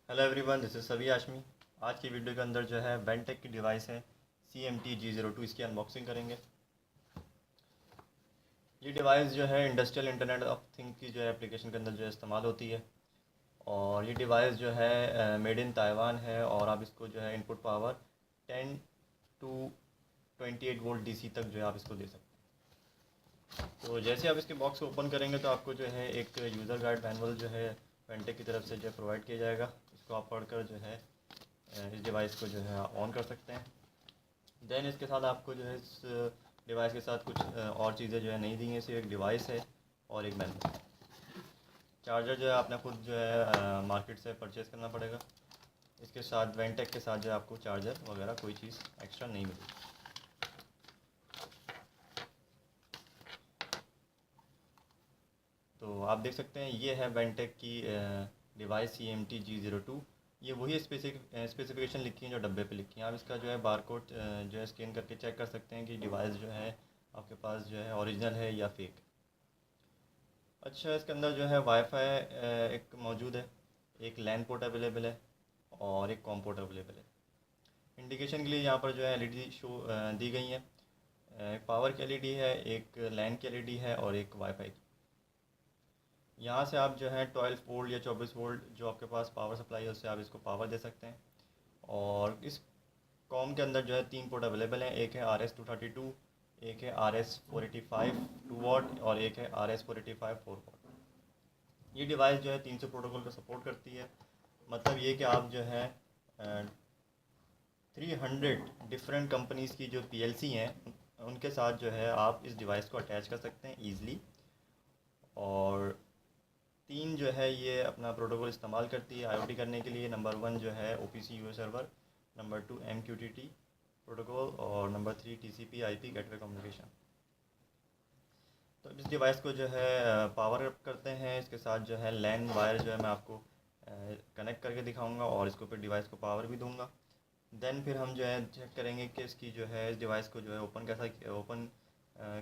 Hello everyone, this is सभी आशमी। आज की वीडियो के अंदर जो है वेंटेक की डिवाइस है CMT-G02, इसकी अनबॉक्सिंग करेंगे। ये डिवाइस जो है इंडस्ट्रियल इंटरनेट ऑफ थिंग की जो है एप्लीकेशन के अंदर जो है इस्तेमाल होती है। और ये डिवाइस जो है मेड इन ताइवान है और आप इसको जो है input power 10 to 28 volt DC तक जो है आप इसको दे सकते हैं। तो जैसे आप इसके बॉक्स को ओपन करेंगे तो आपको जो है एक यूज़र गाइड मैनुअल जो है वेंटेक की तरफ से जो है प्रोवाइड किया जाएगा। इसको आप पढ़कर जो है इस डिवाइस को जो है ऑन कर सकते हैं। देन इसके साथ आपको जो है इस डिवाइस के साथ कुछ और चीज़ें जो है नहीं दी हैं, सिर्फ एक डिवाइस है और एक मैनुअल। चार्जर जो है आपने खुद जो है मार्केट से परचेज़ करना पड़ेगा। इसके साथ वेंटेक के साथ जो है आपको चार्जर वगैरह कोई चीज़ एक्स्ट्रा नहीं मिलेगी। तो आप देख सकते हैं ये है वेंटेक की डिवाइस CMT-G02। ये वही स्पेसिफिकेशन लिखी है जो डब्बे पे लिखी हैं। आप इसका जो है बारकोड जो है स्कैन करके चेक कर सकते हैं कि डिवाइस जो है आपके पास जो है ओरिजिनल है या फेक। अच्छा, इसके अंदर जो है वाईफाई एक मौजूद है, एक लैन पोर्ट अवेलेबल है और एक कॉम पोर्ट अवेलेबल है। इंडिकेशन के लिए यहाँ पर जो है LED शो दी गई है। एक पावर की LED है, एक लैन की LED है और एक वाईफाई की। यहाँ से आप जो है 12 वोल्ट या 24 वोल्ट जो आपके पास पावर सप्लाई है उससे आप इसको पावर दे सकते हैं। और इस कॉम के अंदर जो है 3 पोर्ट अवेलेबल हैं, एक है RS-232, एक है RS-485 2 वाट और एक है RS-485 4 वाट। ये डिवाइस जो है 300 प्रोटोकॉल को सपोर्ट करती है। मतलब ये कि आप जो है 300 डिफरेंट कंपनीज़ की जो PLC हैं उनके साथ जो है आप इस डिवाइस को अटैच कर सकते हैं ईज़िली। और 3 जो है ये अपना प्रोटोकॉल इस्तेमाल करती है IoT करने के लिए। नंबर 1 जो है OPC UA server, number 2 MQTT protocol और number 3 TCP IP gateway communication. तो इस डिवाइस को जो है पावर अप करते हैं। इसके साथ जो है लैन वायर जो है मैं आपको कनेक्ट करके दिखाऊंगा और इसको फिर डिवाइस को पावर भी दूंगा। देन फिर हम जो है चेक करेंगे कि इसकी जो है इस डिवाइस को जो है ओपन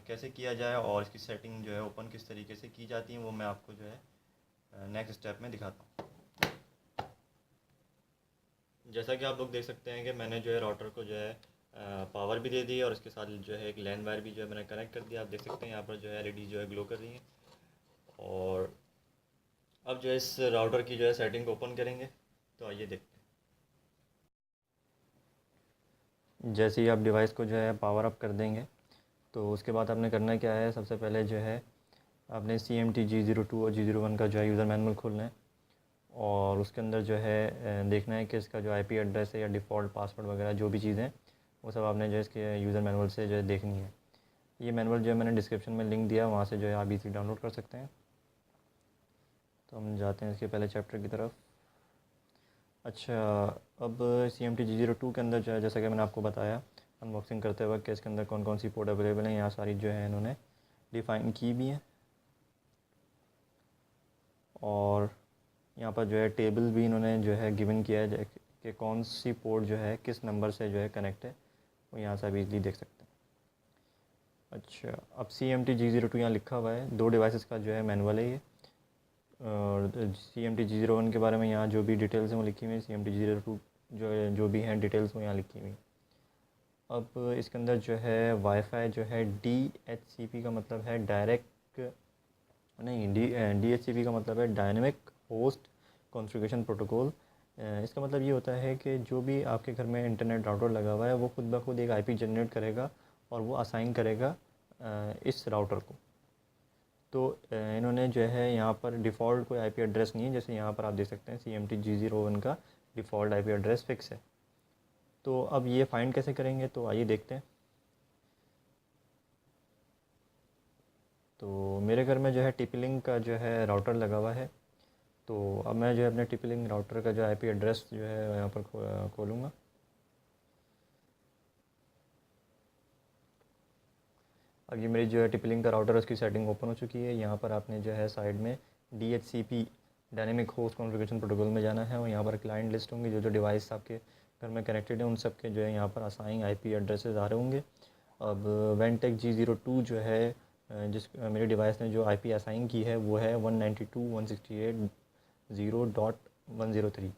कैसे किया जाए और इसकी सेटिंग जो है ओपन किस तरीके से की जाती है वो मैं आपको जो है नेक्स्ट स्टेप में दिखाता हूँ। जैसा कि आप लोग देख सकते हैं कि मैंने जो है राउटर को जो है पावर भी दे दी और इसके साथ जो है एक लैन वायर भी जो है मैंने कनेक्ट कर दिया। आप देख सकते हैं यहाँ पर जो है LED जो है ग्लो कर रही है। और अब जो है इस राउटर की जो है सेटिंग को ओपन करेंगे। तो आइए देखते हैं। जैसे ही आप डिवाइस को जो है पावर अप कर देंगे तो उसके बाद आपने करना क्या है, सबसे पहले जो है आपने CMT-G02 और G01 का जो है यूज़र मैनुअल खोलना है और उसके अंदर जो है देखना है कि इसका जो IP एड्रेस है या डिफ़ॉल्ट पासवर्ड वगैरह जो भी चीज़ें वो सब आपने जो है इसके यूज़र मैनुअल से जो है देखनी है। ये मैनुअल जो है मैंने डिस्क्रिप्शन में लिंक दिया, वहाँ से जो है आप इजीली डाउनलोड कर सकते हैं। तो हम जाते हैं इसके पहले चैप्टर की तरफ। अच्छा, अब CMT-G02 के अंदर जो है जैसा कि मैंने आपको बताया अनबॉक्सिंग करते वक्त कि इसके अंदर कौन कौन सी पोर्ट अवेलेबल हैं, यहाँ सारी जो है इन्होंने डिफ़ाइन की भी हैं। और यहाँ पर जो है टेबल भी इन्होंने जो है गिवन किया है कि कौन सी पोर्ट जो है किस नंबर से जो है कनेक्ट है, वो यहाँ से आप इजीली देख सकते हैं। अच्छा, अब CMT-G02 यहाँ लिखा हुआ है, 2 डिवाइसेस का जो है मैनुअल है ये। और CMT-G01 के बारे में यहाँ जो भी डिटेल्स हैं वो लिखी हुई है। CMT-G02 जो भी हैं डिटेल्स वो यहाँ लिखी हुई हैं। अब इसके अंदर जो है वाईफाई जो है DHCP का मतलब है डायरेक्ट नहीं, DHCP का मतलब है डायनेमिक होस्ट कॉन्फ़िगरेशन प्रोटोकॉल। इसका मतलब ये होता है कि जो भी आपके घर में इंटरनेट राउटर लगा हुआ है वो खुद ब खुद एक IP जनरेट करेगा और वो असाइन करेगा इस राउटर को। तो इन्होंने जो है यहाँ पर डिफ़ॉल्ट कोई IP एड्रेस नहीं है। जैसे यहाँ पर आप देख सकते हैं CMT-G01 का डिफ़ॉल्ट IP एड्रेस फ़िक्स है। तो अब ये फाइंड कैसे करेंगे, तो आइए देखते हैं। तो मेरे घर में जो है TP-Link का जो है राउटर लगा हुआ है। तो अब मैं जो है अपने TP-Link राउटर का जो IP एड्रेस जो है यहाँ पर खोलूँगा। अब ये मेरी जो है TP-Link का राउटर है उसकी सेटिंग ओपन हो चुकी है। यहाँ पर आपने जो है साइड में DHCP dynamic host configuration protocol में जाना है और यहाँ पर क्लाइंट लिस्ट होंगी, जो जो डिवाइस आपके घर में कनेक्टेड है उन सब के जो है यहाँ पर असाइन IP एड्रेसेस आ रहे होंगे। अब वेंटेक G02 जो है जिस मेरी डिवाइस ने जो IP असाइन की है वो है 192.168.0.103।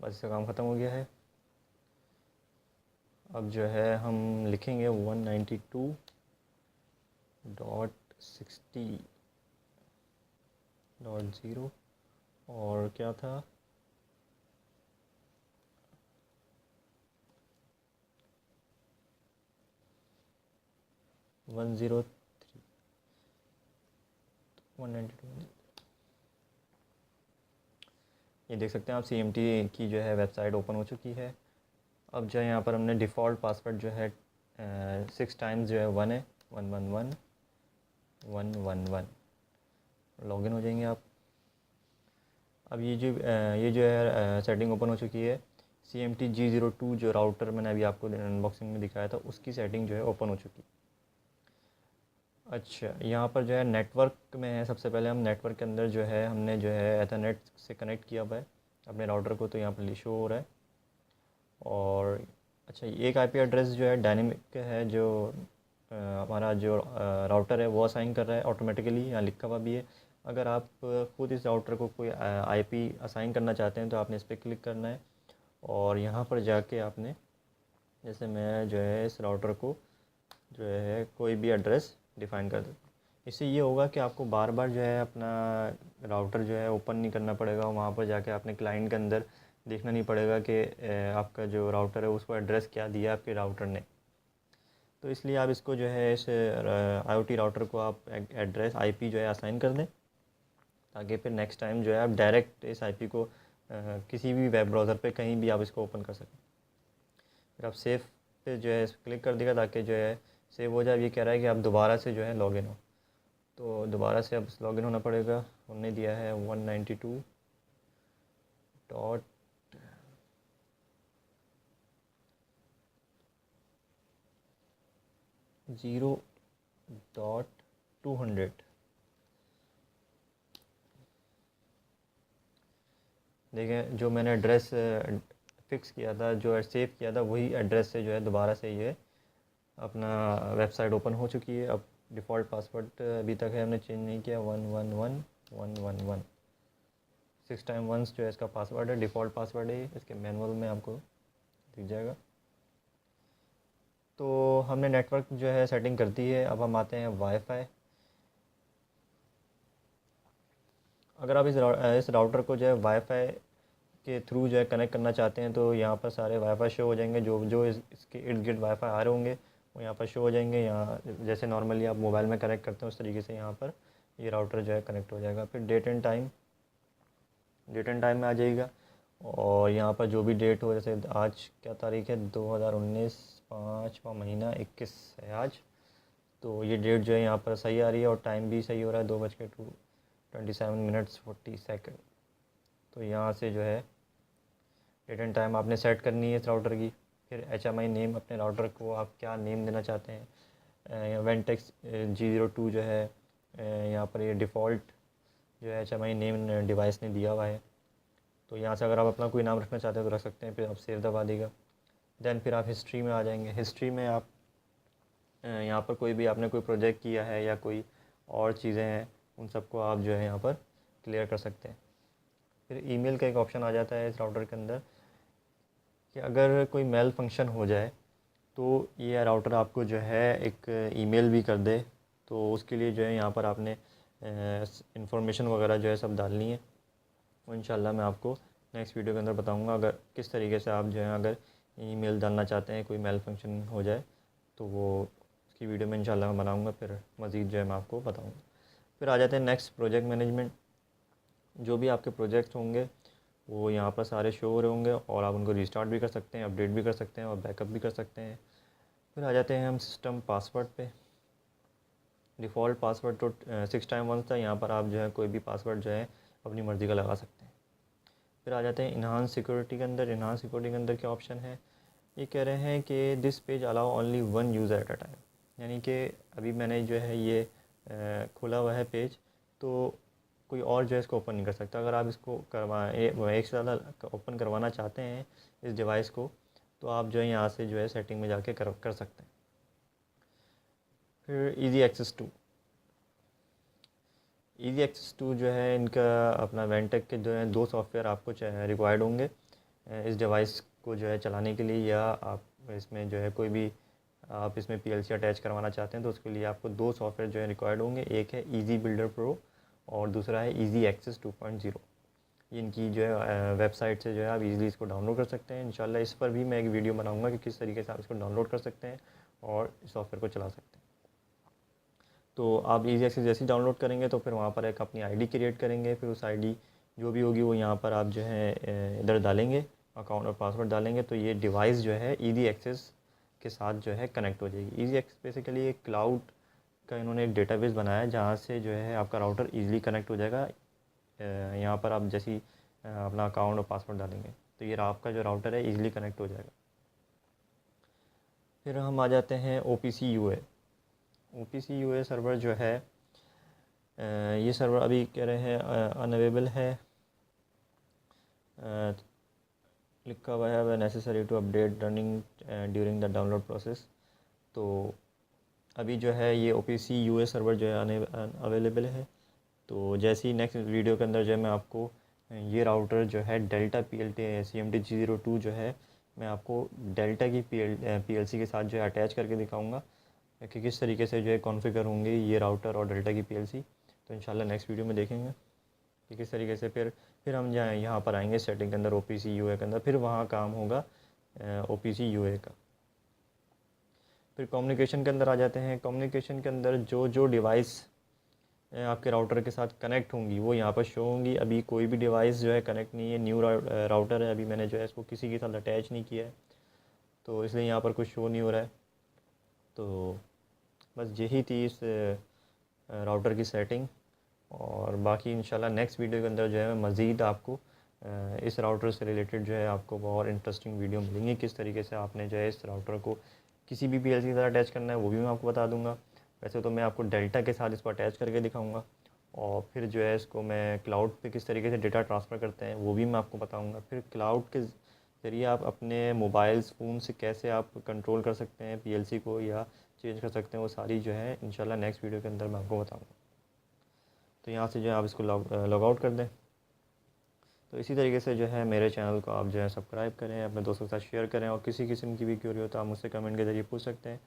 बस इसका काम ख़त्म हो गया है। अब जो है हम लिखेंगे 192.60.0 और क्या था 103 192। ये देख सकते हैं आप CMT की जो है वेबसाइट ओपन हो चुकी है। अब जो है यहाँ पर हमने डिफ़ॉल्ट पासवर्ड जो है 6 टाइम्स जो है 1 है 111 लॉगिन हो जाएंगे आप। अब ये जो है सेटिंग ओपन हो चुकी है। CMT G02 जो राउटर मैंने अभी आपको अनबॉक्सिंग में दिखाया था उसकी सेटिंग जो है ओपन हो चुकी है। अच्छा, यहाँ पर जो है नेटवर्क में है। सबसे पहले हम नेटवर्क के अंदर जो है हमने जो है एथरनेट से कनेक्ट किया हुआ है अपने राउटर को, तो यहाँ पर शो हो रहा है। और अच्छा, एक IP एड्रेस जो है डायनेमिक है, जो हमारा जो राउटर है वो असाइन कर रहा है ऑटोमेटिकली, यहाँ लिखा हुआ भी है। अगर आप खुद इस राउटर को कोई IP असाइन करना चाहते हैं तो आपने इस पर क्लिक करना है और यहाँ पर जाके आपने, जैसे मैं जो है इस राउटर को जो है कोई भी एड्रेस डिफ़ाइन कर देता हूँ। इससे ये होगा कि आपको बार बार जो है अपना राउटर जो है ओपन नहीं करना पड़ेगा, वहाँ पर जाके अपने क्लाइंट के अंदर देखना नहीं पड़ेगा कि आपका जो राउटर है उसको एड्रेस क्या दिया आपके राउटर ने। तो इसलिए आप इसको जो है इस IoT राउटर को आप एड्रेस IP जो है असाइन कर दें, ताकि फिर नेक्स्ट टाइम जो है आप डायरेक्ट इस IP को किसी भी वेब ब्राउज़र पे कहीं भी आप इसको ओपन कर सकें। फिर आप सेव पे जो है क्लिक कर देगा ताकि जो है सेव हो जाए। ये कह रहा है कि आप दोबारा से जो है लॉगिन हो, तो दोबारा से अब लॉगिन होना पड़ेगा। हमने दिया है 192 डॉट 0.200। देखें, जो मैंने एड्रेस फिक्स किया था, जो सेव किया था, वही एड्रेस से जो है दोबारा से ये अपना वेबसाइट ओपन हो चुकी है। अब डिफ़ॉल्ट पासवर्ड अभी तक है हमने चेंज नहीं किया, 111111 6 टाइम वंस जो है इसका पासवर्ड है, डिफ़ॉल्ट पासवर्ड है। इसके मैनुअल में आपको दिख जाएगा। तो हमने नेटवर्क जो है सेटिंग कर दी है। अब हम आते हैं वाईफाई। अगर आप इस राउटर को जो है वाईफाई के थ्रू जो है कनेक्ट करना चाहते हैं तो यहाँ पर सारे वाईफाई शो हो जाएंगे। जो जो इसके इर्द गिर्द वाईफाई आ रहे होंगे वो यहाँ पर शो हो जाएंगे। यहाँ जैसे नॉर्मली आप मोबाइल में कनेक्ट करते हैं उस तरीके से यहाँ पर ये राउटर जो है कनेक्ट हो जाएगा। फिर डेट एंड टाइम में आ जाएगा और यहाँ पर जो भी डेट हो, जैसे आज क्या तारीख है, 2019 5वां महीना 21 है आज। तो ये डेट जो है यहाँ पर सही आ रही है और टाइम भी सही हो रहा है, 2:27:40। तो यहाँ से जो है डेट एंड टाइम आपने सेट करनी है इस राउटर की। फिर HMI नेम, अपने राउटर को आप क्या नेम देना चाहते हैं। वेंटेक्स G02 जो है यहाँ पर ये डिफ़ॉल्ट जो है HMI नेम डिवाइस ने दिया हुआ है। तो यहाँ से अगर आप अपना कोई नाम रखना चाहते हैं तो रख सकते हैं। फिर आप सेव दबा देगा। देन फिर आप हिस्ट्री में आ जाएंगे। हिस्ट्री में आप यहाँ पर कोई भी आपने कोई प्रोजेक्ट किया है या कोई और चीज़ें हैं, उन सबको आप जो है यहाँ पर क्लियर कर सकते हैं। फिर ईमेल का एक ऑप्शन आ जाता है इस राउटर के अंदर कि अगर कोई मेल फंक्शन हो जाए तो ये राउटर आपको जो है एक ईमेल भी कर दे। तो उसके लिए जो है यहाँ पर आपने इंफॉर्मेशन वगैरह जो है सब डालनी है। वो इंशाल्लाह मैं आपको नेक्स्ट वीडियो के अंदर बताऊंगा अगर किस तरीके से आप जो है अगर ईमेल डालना चाहते हैं, कोई मेल फंक्शन हो जाए तो वो उसकी वीडियो में इंशाल्लाह मैं बनाऊंगा। फिर मज़ीद जो है मैं आपको बताऊंगा। फिर आ जाते हैं नेक्स्ट, प्रोजेक्ट मैनेजमेंट। जो भी आपके प्रोजेक्ट होंगे वो यहाँ पर सारे शो हो रहे होंगे और आप उनको रिस्टार्ट भी कर सकते हैं, अपडेट भी कर सकते हैं और बैकअप भी कर सकते हैं। फिर आ जाते हैं हम सिस्टम पासवर्ड पे। डिफ़ॉल्ट पासवर्ड तो 6 टाइम वंस था। यहाँ पर आप जो है कोई भी पासवर्ड जो है अपनी मर्ज़ी का लगा सकते हैं। फिर आ जाते हैं इन्हांस सिक्योरिटी के अंदर। इन्हांस सिक्योरिटी के अंदर क्या ऑप्शन है, ये कह रहे हैं कि this page allow only 1 user at a time. यानी कि अभी मैंने जो है ये खोला हुआ है पेज, तो कोई और जो है इसको ओपन नहीं कर सकता। अगर आप इसको एक से ज़्यादा ओपन करवाना चाहते हैं इस डिवाइस को, तो आप जो है यहाँ से जो है सेटिंग में जाके कर सकते हैं। फिर ईज़ी एक्सेस टू जो है इनका अपना वेंटेक के जो है 2 सॉफ्टवेयर आपको रिक्वायर्ड होंगे। इस डिवाइस को जो है चलाने के लिए, या आप इसमें जो है कोई भी आप इसमें पीएलसी अटैच करवाना चाहते हैं, तो उसके लिए आपको 2 सॉफ्टवेयर जो है रिक्वायर्ड होंगे। एक है ईज़ी बिल्डर प्रो और दूसरा है ईज़ी एक्सेस 2.0। इनकी जो है वेबसाइट से जो है आप इजीली इसको डाउनलोड कर सकते हैं। इंशाल्लाह इस पर भी मैं एक वीडियो बनाऊंगा कि किस तरीके से आप इसको डाउनलोड कर सकते हैं और इस सॉफ्टवेयर को चला सकते हैं। तो आप ईजी एक्सेस जैसे ही डाउनलोड करेंगे तो फिर वहाँ पर एक अपनी आईडी क्रिएट करेंगे। फिर उस आईडी जो भी होगी वो यहाँ पर आप जो है इधर डालेंगे, अकाउंट और पासवर्ड डालेंगे, तो ये डिवाइस जो है ईजी एक्सेस के साथ जो है कनेक्ट हो जाएगी। ईजी एक्सेस बेसिकली एक क्लाउड का इन्होंने एक डेटाबेस बनाया है जहाँ से जो है आपका राउटर ईजिली कनेक्ट हो जाएगा। यहाँ पर आप जैसे ही अपना अकाउंट और पासवर्ड डालेंगे तो ये आपका जो राउटर है ईजिली कनेक्ट हो जाएगा। फिर हम आ जाते हैं OPC UA। OPC UA server जो है ये सर्वर अभी कह रहे हैं अनअवेलेबल है, लिखा हुआ है necessary to update running during the download process. तो अभी जो है ये OPC UA सर्वर जो है अवेलेबल है। तो जैसे ही नेक्स्ट वीडियो के अंदर जो है मैं आपको ये राउटर जो है डेल्टा CMT G02 जो है मैं आपको डेल्टा की PLC के साथ जो है अटैच करके दिखाऊंगा कि किस तरीके से जो है कॉन्फ़िगर होंगे ये राउटर और डेल्टा की PLC। तो इंशाल्लाह नेक्स्ट वीडियो में देखेंगे कि किस तरीके से फिर हम यहाँ पर आएंगे सेटिंग के अंदर OPC UA के अंदर, फिर वहाँ काम होगा OPC UA का। फिर कम्युनिकेशन के अंदर आ जाते हैं। कम्युनिकेशन के अंदर जो जो डिवाइस आपके राउटर के साथ कनेक्ट होंगी वो यहाँ पर शो होंगी। अभी कोई भी डिवाइस जो है कनेक्ट नहीं है, न्यू राउटर है, अभी मैंने जो है इसको किसी के साथ अटैच नहीं किया है, तो इसलिए यहाँ पर कुछ शो नहीं हो रहा है। तो बस यही थी इस राउटर की सेटिंग, और बाकी इंशाल्लाह नेक्स्ट वीडियो के अंदर जो है मैं मज़ीद आपको इस राउटर से रिलेटेड जो है आपको बहुत इंटरेस्टिंग वीडियो मिलेंगी। किस तरीके से आपने जो है इस राउटर को किसी भी PLC के साथ अटैच करना है वो भी मैं आपको बता दूंगा। वैसे तो मैं आपको डेल्टा के साथ इसको अटैच करके दिखाऊंगा, और फिर जो है इसको मैं क्लाउड पे किस तरीके से डेटा ट्रांसफ़र करते हैं वो भी मैं आपको बताऊंगा। फिर क्लाउड के ज़रिए आप अपने मोबाइल्स फ़ोन से कैसे आप कंट्रोल कर सकते हैं PLC को या चेंज कर सकते हैं, वो सारी जो है इंशाल्लाह नेक्स्ट वीडियो के अंदर मैं आपको बताऊँगा। तो यहाँ से जो है आप इसको लॉग आउट कर दें। तो इसी तरीके से जो है मेरे चैनल को आप जो है सब्सक्राइब करें, अपने दोस्तों के साथ शेयर करें, और किसी किस्म की भी क्यूरी हो तो आप मुझसे कमेंट के ज़रिए पूछ सकते हैं।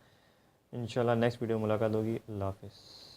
इंशाल्लाह नेक्स्ट वीडियो में मुलाकात होगी। अल्लाह हाफ़िज़।